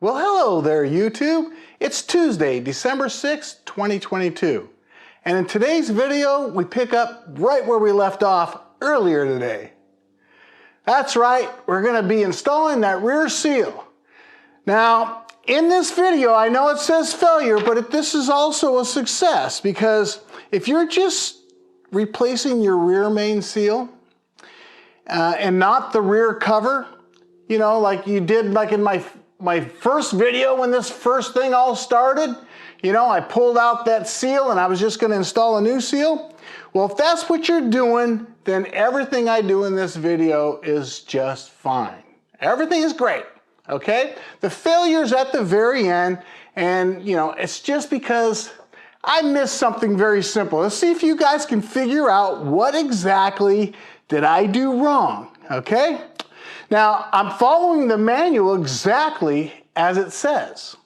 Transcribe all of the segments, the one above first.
Well, hello there, YouTube. It's Tuesday, December 6th, 2022. And in today's video, we pick up right where we left off earlier today. That's right, we're going to be installing that rear seal. Now, in this video, I know it says failure, but this is also a success because if you're just replacing your rear main seal and not the rear cover, you know, like you did like in my first video when this first thing all started, you know, I pulled out that seal and I was just going to install a new seal. Well, if that's what you're doing, then everything I do in this video is just fine. Everything is great, okay? The failure's at the very end, and, you know, it's just because I missed something very simple. Let's see if you guys can figure out what exactly did I do wrong, okay? Now, I'm following the manual exactly as it says.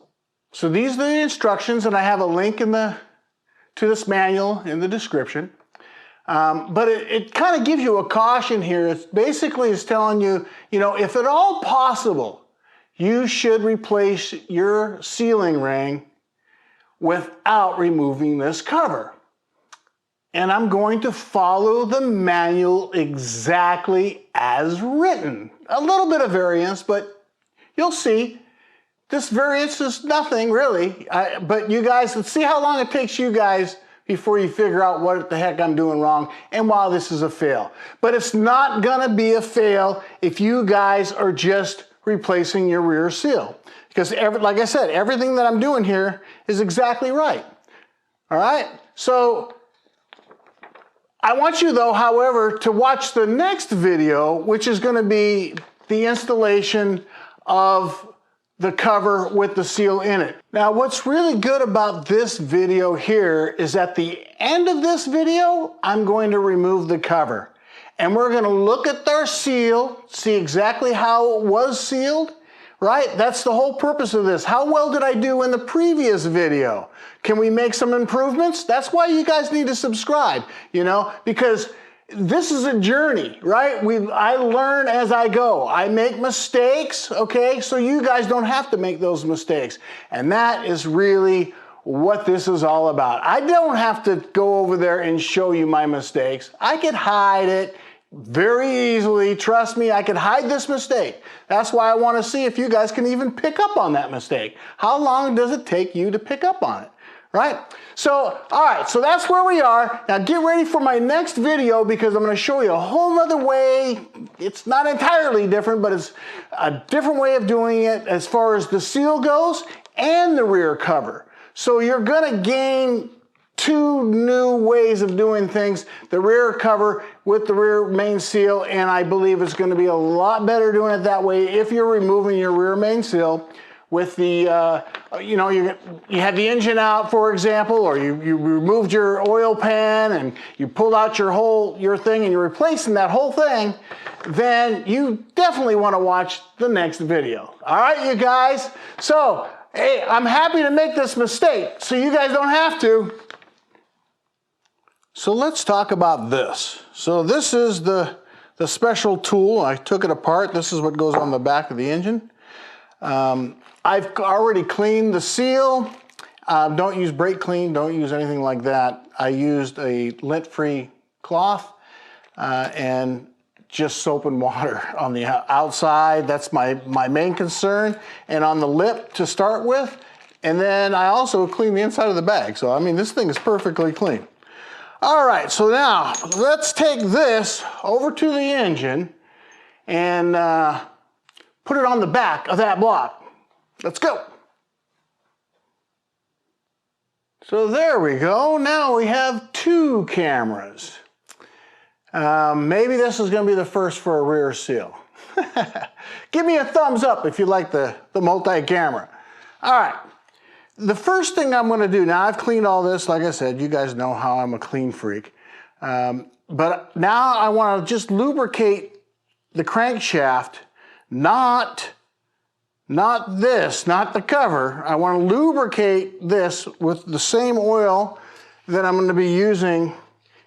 So these are the instructions, and I have a link to this manual in the description. But it kind of gives you a caution here. It basically is telling you, you know, if at all possible, you should replace your sealing ring without removing this cover. And I'm going to follow the manual exactly as written. A little bit of variance, but you'll see. This variance is nothing really, but you guys, let's see how long it takes you guys before you figure out what the heck I'm doing wrong and why this is a fail. But it's not gonna be a fail if you guys are just replacing your rear seal. Because like I said, everything that I'm doing here is exactly right. All right, so I want you though, however, to watch the next video, which is gonna be the installation of the cover with the seal in it. Now, what's really good about this video here is at the end of this video, I'm going to remove the cover. And we're gonna look at our seal, see exactly how it was sealed, right? That's the whole purpose of this. How well did I do in the previous video? Can we make some improvements? That's why you guys need to subscribe, you know, because this is a journey, right? I learn as I go. I make mistakes, okay? So you guys don't have to make those mistakes. And that is really what this is all about. I don't have to go over there and show you my mistakes. I could hide it very easily. Trust me, I could hide this mistake. That's why I want to see if you guys can even pick up on that mistake. How long does it take you to pick up on it? Right? So, all right, so that's where we are. Now get ready for my next video because I'm going to show you a whole other way. It's not entirely different, but it's a different way of doing it as far as the seal goes and the rear cover. So you're going to gain two new ways of doing things, the rear cover with the rear main seal, and I believe it's going to be a lot better doing it that way if you're removing your rear main seal with the, you know, you had the engine out, for example, or you removed your oil pan and you pulled out your thing and you're replacing that whole thing, then you definitely want to watch the next video. All right, you guys? So, hey, I'm happy to make this mistake so you guys don't have to. So let's talk about this. So this is the special tool. I took it apart. This is what goes on the back of the engine. I've already cleaned the seal. Don't use brake clean, don't use anything like that. I used a lint-free cloth and just soap and water on the outside. That's my main concern. And on the lip to start with. And then I also cleaned the inside of the bag. So, I mean, this thing is perfectly clean. All right, so now let's take this over to the engine and put it on the back of that block. Let's go. So there we go. Now we have two cameras. Maybe this is going to be the first for a rear seal. Give me a thumbs up if you like the multi-camera. All right. The first thing I'm going to do, now I've cleaned all this. Like I said, you guys know how I'm a clean freak. But now I want to just lubricate the crankshaft, not the cover. I want to lubricate this with the same oil that I'm going to be using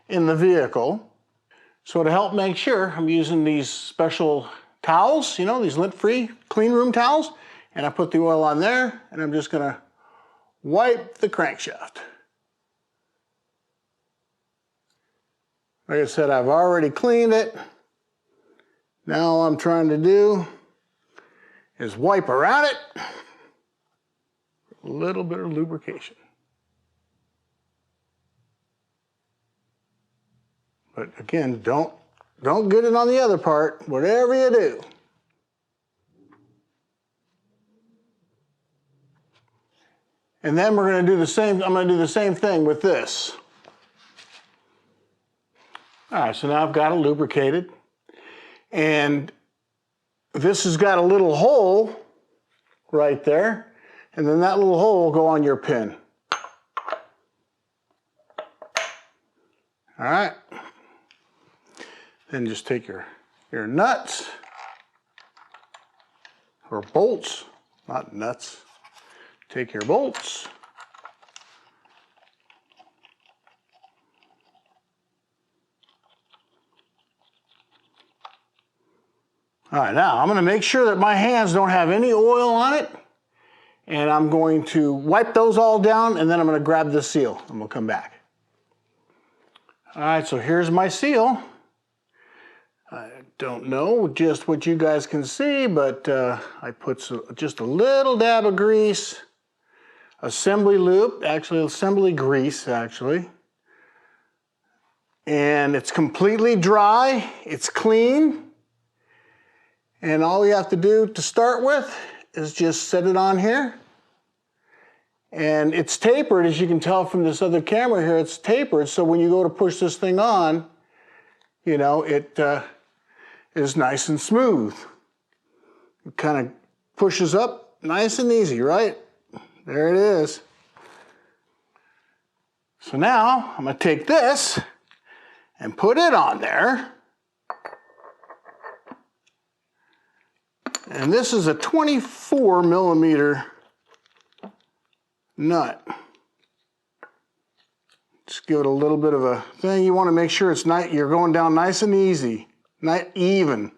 in the vehicle. So to help make sure, I'm using these special towels, you know, these lint-free clean room towels. And I put the oil on there, and I'm just gonna wipe the crankshaft. Like I said, I've already cleaned it. Now all I'm trying to do is wipe around it. A little bit of lubrication. But again, don't get it on the other part, whatever you do. And then we're going to do the same, I'm going to do the same thing with this. All right, so now I've got it lubricated. And this has got a little hole right there. And then that little hole will go on your pin. All right. Then just take your nuts, or bolts, not nuts. Take your bolts. All right, now I'm going to make sure that my hands don't have any oil on it. And I'm going to wipe those all down, and then I'm going to grab the seal, and we'll come back. All right, so here's my seal. I don't know just what you guys can see, but I put just a little dab of grease, assembly lube, actually assembly grease, actually. And it's completely dry, it's clean. And all we have to do to start with is just set it on here. And it's tapered, as you can tell from this other camera here, it's tapered. So when you go to push this thing on, you know, it is nice and smooth. It kind of pushes up nice and easy, right? There it is. So now I'm going to take this and put it on there. And this is a 24 millimeter nut. Just give it a little bit of a thing. You want to make sure it's not, you're going down nice and easy, not even.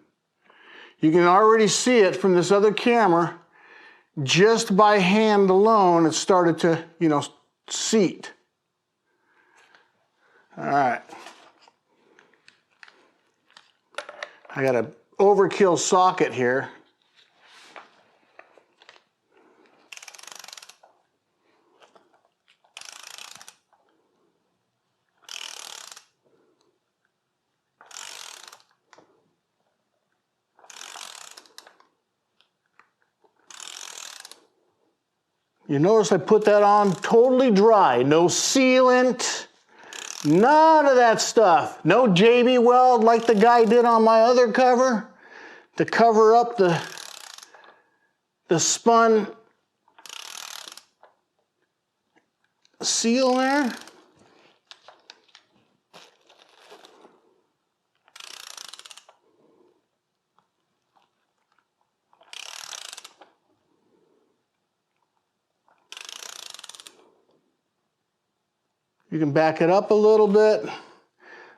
You can already see it from this other camera. Just by hand alone, it started to, you know, seat. All right. I got an overkill socket here. You notice I put that on totally dry, no sealant, none of that stuff. No JB weld like the guy did on my other cover to cover up the spun seal there. You can back it up a little bit,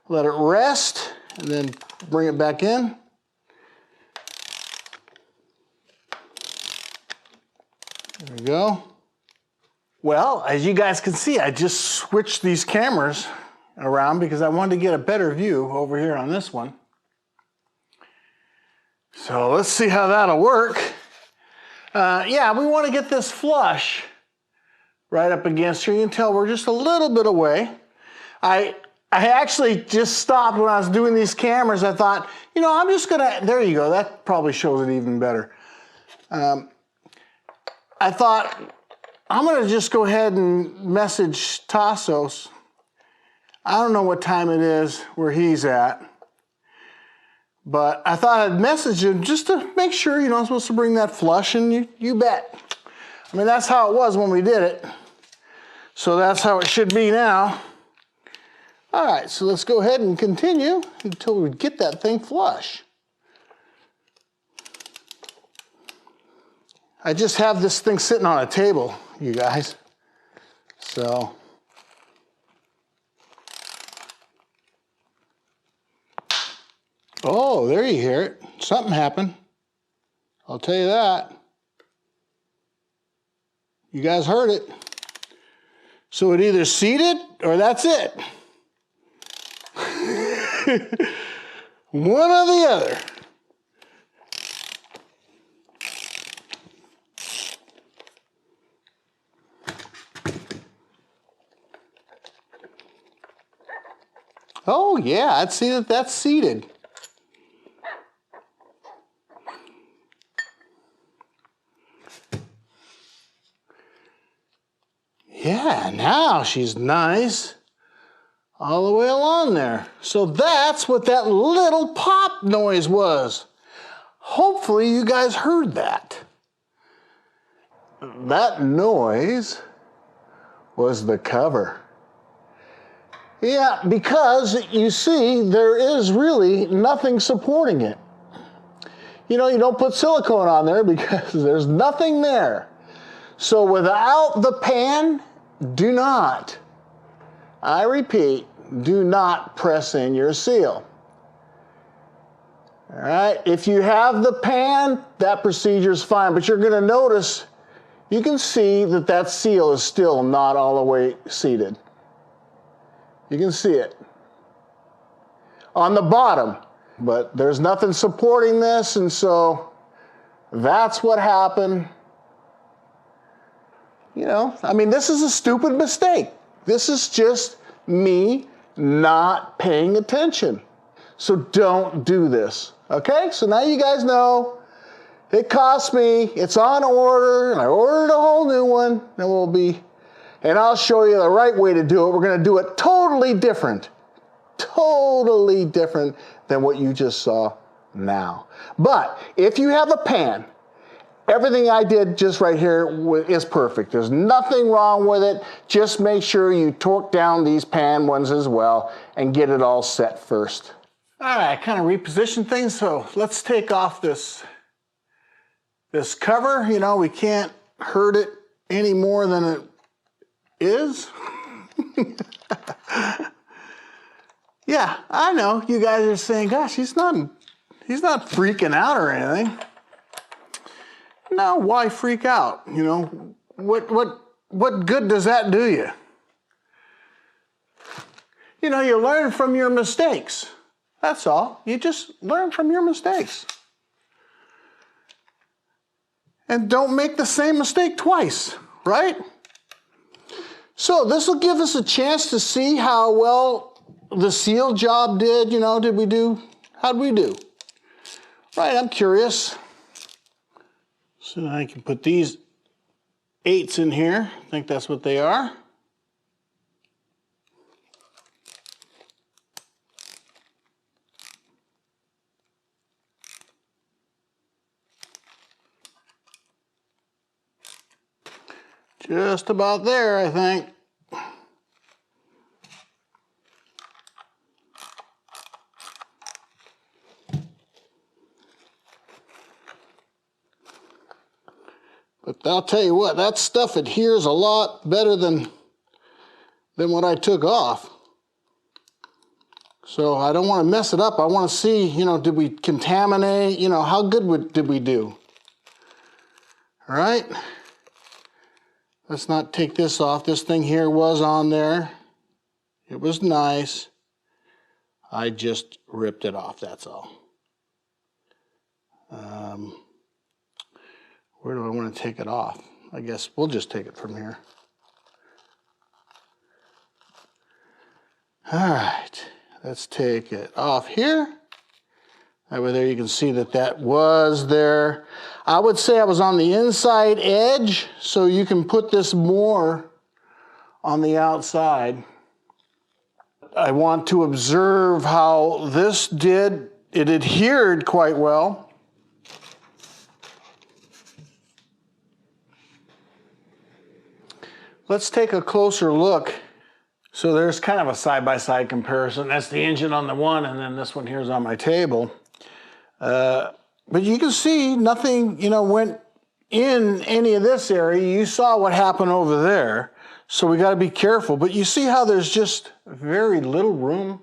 let it rest, and then bring it back in. There we go. Well, as you guys can see, I just switched these cameras around because I wanted to get a better view over here on this one. So let's see how that'll work. Yeah, we want to get this flush right up against here. You can tell we're just a little bit away. I actually just stopped when I was doing these cameras. I thought, you know, I'm just gonna, there you go, that probably shows it even better. I thought, I'm gonna just go ahead and message Tassos. I don't know what time it is where he's at, but I thought I'd message him just to make sure, you know, I'm supposed to bring that flush, and you bet. I mean, that's how it was when we did it. So that's how it should be now. All right, so let's go ahead and continue until we get that thing flush. I just have this thing sitting on a table, you guys. So. Oh, there you hear it. Something happened. I'll tell you that. You guys heard it. So it either seated or that's it. One or the other. Oh yeah, I'd see that that's seated. Yeah, now she's nice all the way along there. So that's what that little pop noise was. Hopefully you guys heard that. That noise was the cover. Yeah, because you see, there is really nothing supporting it. You know, you don't put silicone on there because there's nothing there. So without the pan, do not, I repeat, do not press in your seal. All right, if you have the pan, that procedure is fine, but you're going to notice, you can see that that seal is still not all the way seated. You can see it on the bottom, but there's nothing supporting this, and so that's what happened. You know, I mean, this is a stupid mistake. This is just me not paying attention. So don't do this, okay? So now you guys know it cost me, it's on order, and I ordered a whole new one, and I'll show you the right way to do it. We're gonna do it totally different than what you just saw now. But if you have a pan, everything I did just right here is perfect. There's nothing wrong with it. Just make sure you torque down these pan ones as well and get it all set first. All right, kind of reposition things. So let's take off this cover. You know, we can't hurt it any more than it is. Yeah, I know. You guys are saying, gosh, he's not freaking out or anything. No, why freak out? You know, what good does that do you? You know, you learn from your mistakes. That's all. You just learn from your mistakes. And don't make the same mistake twice, right? So this will give us a chance to see how well the seal job did. You know, how'd we do? Right, I'm curious. So now I can put these 8s in here. I think that's what they are. Just about there, I think. But I'll tell you what, that stuff adheres a lot better than what I took off. So I don't want to mess it up. I want to see, you know, did we contaminate? You know, how good did we do? All right. Let's not take this off. This thing here was on there. It was nice. I just ripped it off, that's all. Where do I want to take it off? I guess we'll just take it from here. All right, let's take it off here. That way there you can see that was there. I would say I was on the inside edge, so you can put this more on the outside. I want to observe how this did. It adhered quite well. Let's take a closer look. So there's kind of a side-by-side comparison. That's the engine on the one, and then this one here is on my table. But you can see nothing, you know, went in any of this area. You saw what happened over there. So we got to be careful. But you see how there's just very little room?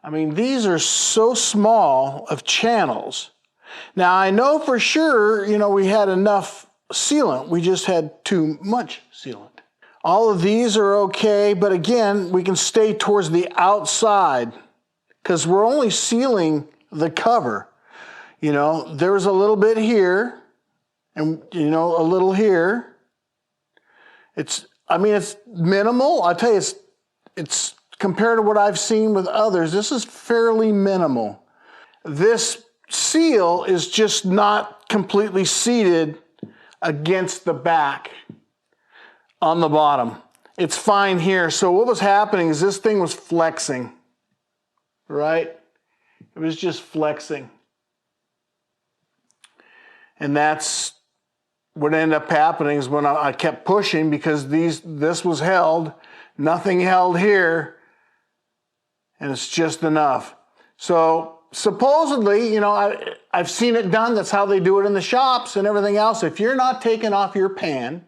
I mean, these are so small of channels. Now, I know for sure, you know, we had enough sealant. We just had too much sealant. All of these are okay, but again, we can stay towards the outside because we're only sealing the cover. You know, there's a little bit here and, you know, a little here. I mean, it's minimal. I'll tell you, it's compared to what I've seen with others, this is fairly minimal. This seal is just not completely seated against the back on the bottom. It's fine here. So what was happening is this thing was flexing, right? It was just flexing. And that's what ended up happening is when I kept pushing because this was held, nothing held here, and it's just enough. So supposedly, you know, I've seen it done. That's how they do it in the shops and everything else. If you're not taking off your pan,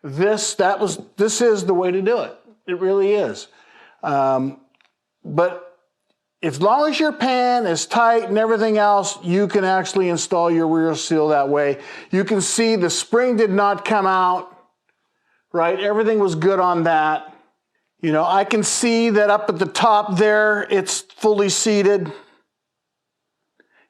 this is the way to do it. It really is. But as long as your pan is tight and everything else, you can actually install your rear seal that way. You can see the spring did not come out, right? Everything was good on that. You know, I can see that up at the top there, it's fully seated.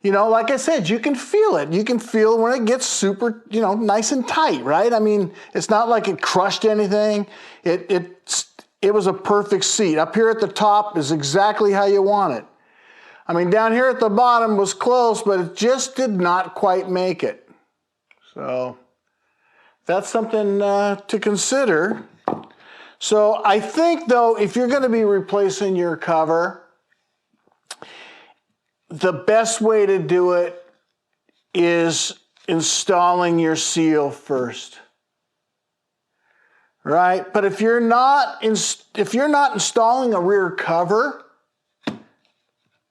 You know, like I said, you can feel it. You can feel when it gets super, you know, nice and tight, right? I mean, it's not like it crushed anything. It was a perfect seat. Up here at the top is exactly how you want it. I mean, down here at the bottom was close, but it just did not quite make it. So that's something to consider. So I think, though, if you're going to be replacing your cover, the best way to do it is installing your seal first. Right? But if you're not installing a rear cover,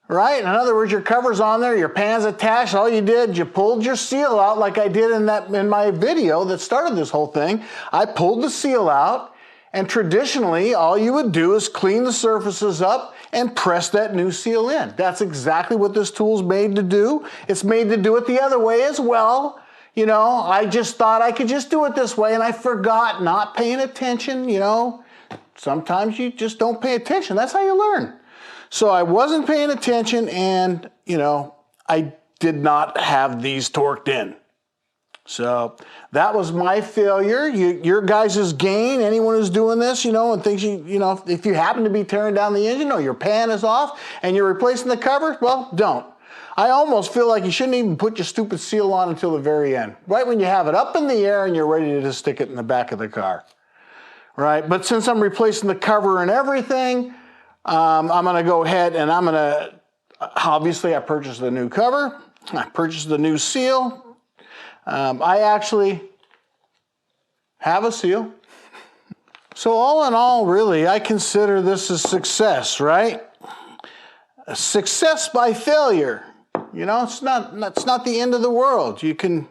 right? In other words, your cover's on there, your pan's attached, all you did, you pulled your seal out like I did in my video that started this whole thing. I pulled the seal out, and traditionally, all you would do is clean the surfaces up and press that new seal in. That's exactly what this tool's made to do. It's made to do it the other way as well. You know, I just thought I could just do it this way, and I forgot, not paying attention, you know. Sometimes you just don't pay attention. That's how you learn. So I wasn't paying attention, and, you know, I did not have these torqued in. So that was my failure. Your guys' gain, anyone who's doing this, you know, and thinks you know, if you happen to be tearing down the engine or your pan is off and you're replacing the cover, well, don't. I almost feel like you shouldn't even put your stupid seal on until the very end. Right when you have it up in the air and you're ready to just stick it in the back of the car. Right? But since I'm replacing the cover and everything, I'm going to go ahead and I'm going to, obviously I purchased the new cover. I purchased the new seal. I actually have a seal. So all in all, really, I consider this a success, right? A success by failure. You know, it's not the end of the world. You can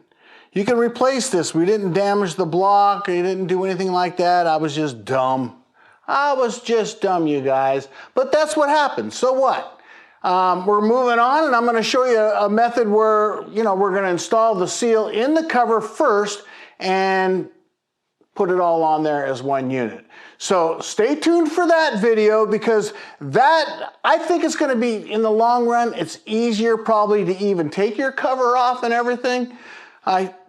replace this. We didn't damage the block. We didn't do anything like that. I was just dumb. I was just dumb, you guys. But that's what happened. So what? We're moving on, and I'm going to show you a method where, you know, we're going to install the seal in the cover first and put it all on there as one unit. So stay tuned for that video, because that, I think it's going to be, in the long run, it's easier probably to even take your cover off and everything.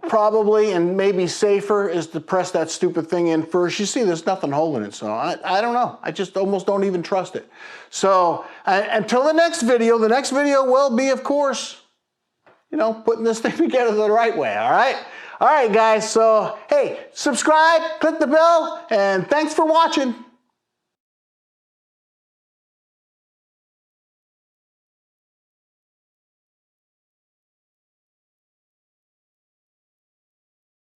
Probably, and maybe safer, is to press that stupid thing in first. You see, there's nothing holding it, so I don't know. I just almost don't even trust it. So until the next video will be, of course, you know, putting this thing together the right way, all right? All right, guys, so, hey, subscribe, click the bell, and thanks for watching.